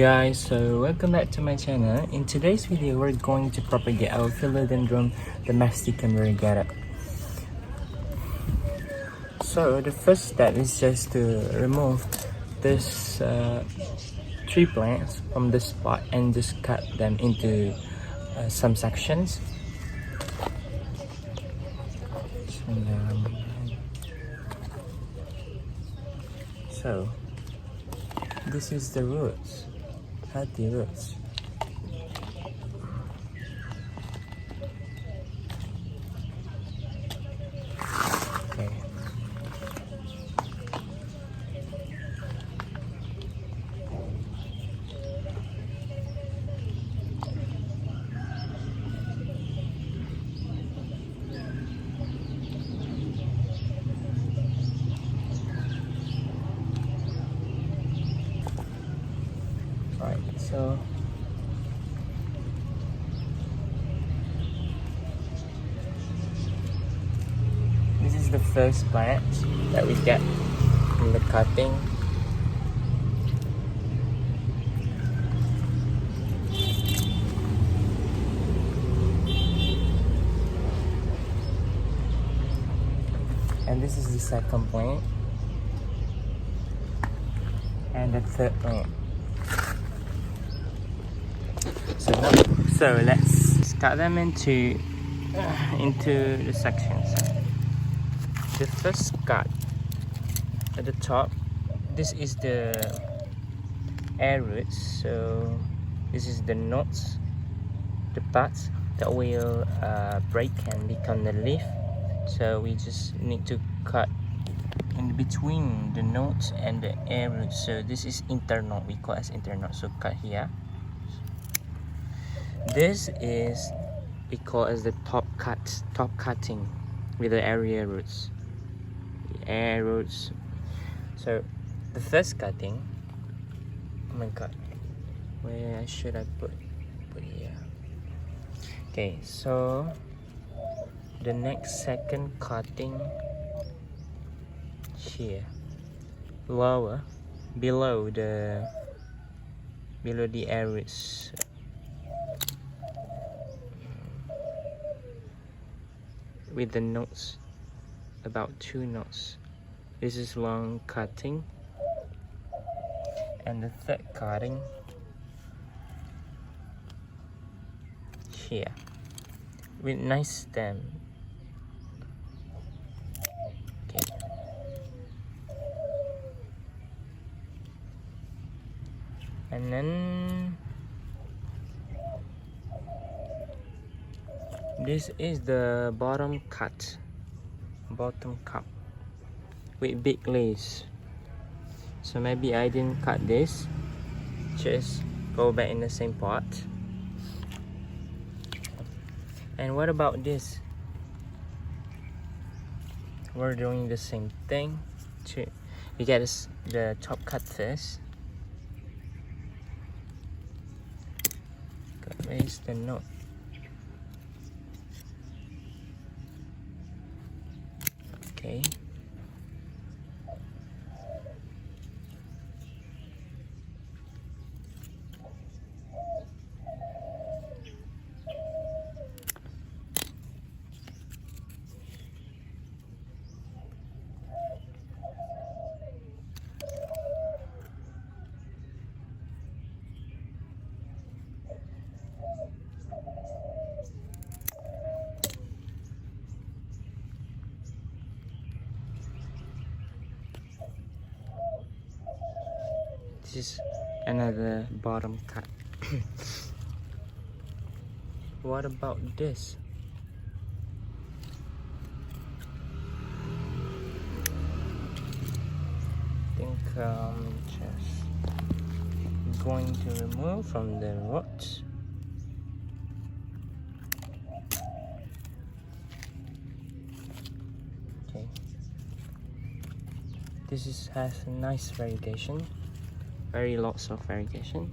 guys, so welcome back to my channel. In today's video, we're going to propagate our Philodendron Domesticum Variegated. So the first step is just to remove this three plants from the spot and just cut them into some sections. So this is the roots, healthy roots. Okay. Right, so this is the first plant that we get from the cutting. And this is the second plant. And the third plant. So let's cut them into the sections. The first cut at the top, this is the air roots. So this is the knots, the parts that will break and become the leaf. So we just need to cut in between the knots and the air roots. So this is internode, we call it as internode. So cut here. This is we call as the top cutting with the area roots. The air roots. So the first cutting, oh my god, where should I put here? Okay, so the next second cutting here, lower, below the air roots. With the knots, about 2 knots. This is long cutting, and the third cutting here with nice stem. Okay. And then this is the bottom cut with big leaves. So maybe I didn't cut this, just go back in the same pot. And what about this? We're doing the same thing too. You get the top cut first. Where is the knot? Okay. This is another bottom cut. What about this? I think just going to remove from the roots. Okay. This has a nice variegation. Very lots of variegation,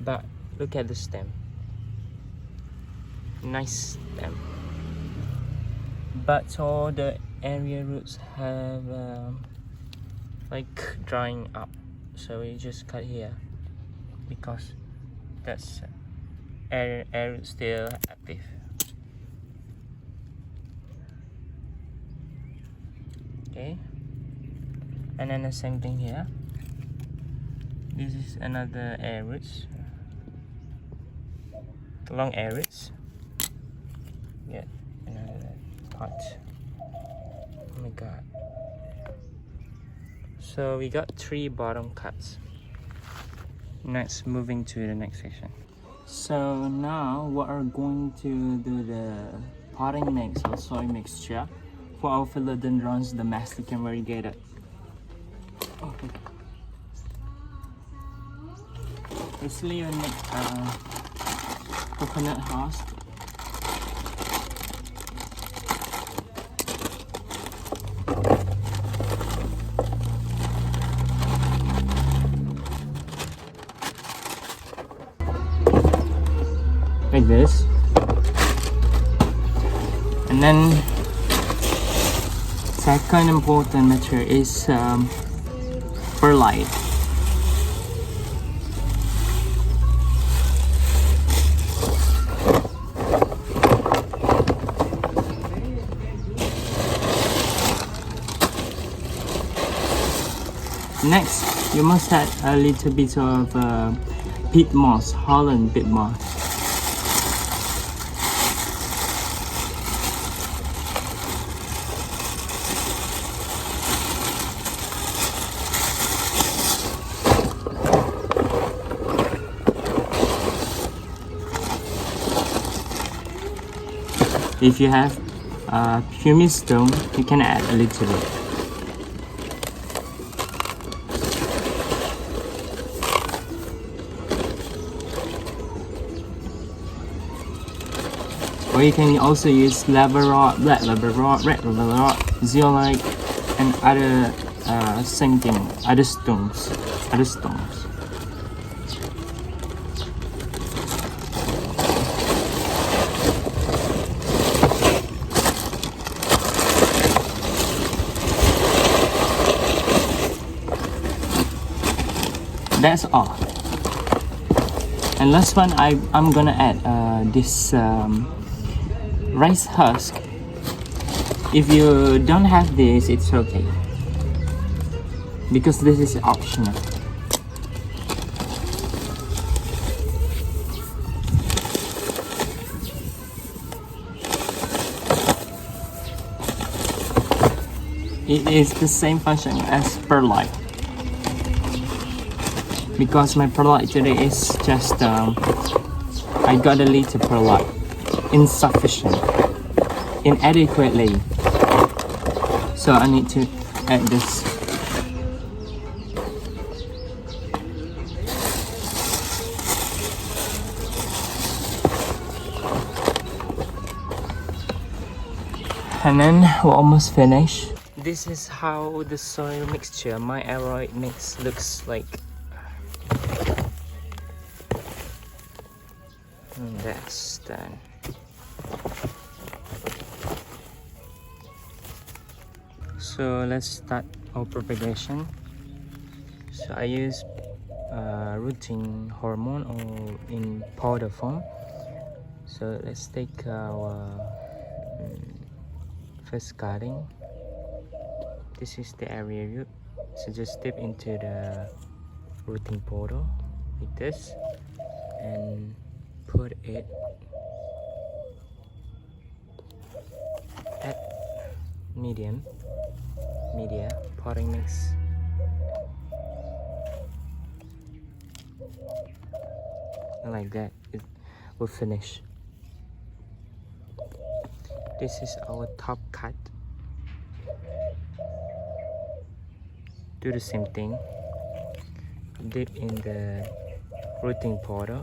but look at the stem, nice stem, but all the area roots have like drying up, so we just cut here because that's air still active. Okay, and then the same thing here. This is another air roots, long air roots. Yeah, another part. Oh my god. So we got 3 bottom cuts. Next, moving to the next section. So now we are going to do the potting mix or soil mixture for our Philodendrons Domesticum Variegated. Okay. Basically, we make coconut husk. Like this, and then second important material is perlite. Next, you must add a little bit of peat moss, Holland peat moss. If you have pumice stone, you can add a little bit. Or you can also use lava rock, black lava rock, red lava rock, zeolite, and other same thing, other stones. That's all. And last one, I'm gonna add this rice husk. If you don't have this, it's okay, because this is optional. It is the same function as perlite. Because my perlite today is just I got a little perlite, insufficient, inadequately, so I need to add this. And then we're almost finished. This is how the soil mixture, my aeroid mix, looks like. And that's done. So let's start our propagation. So I use rooting hormone or in powder form. So let's take our first cutting. This is the area root. So just dip into the rooting powder like this and put it at media potting mix. And like that, it will finish. This is our top cut. Do the same thing. Dip in the rooting powder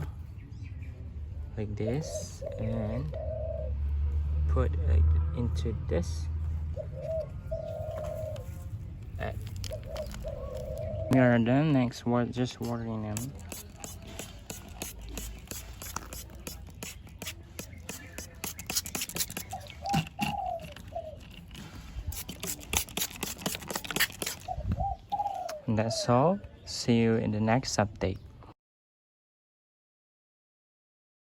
like this and put it into this. We are done. Next, just watering them. And that's all. See you in the next update.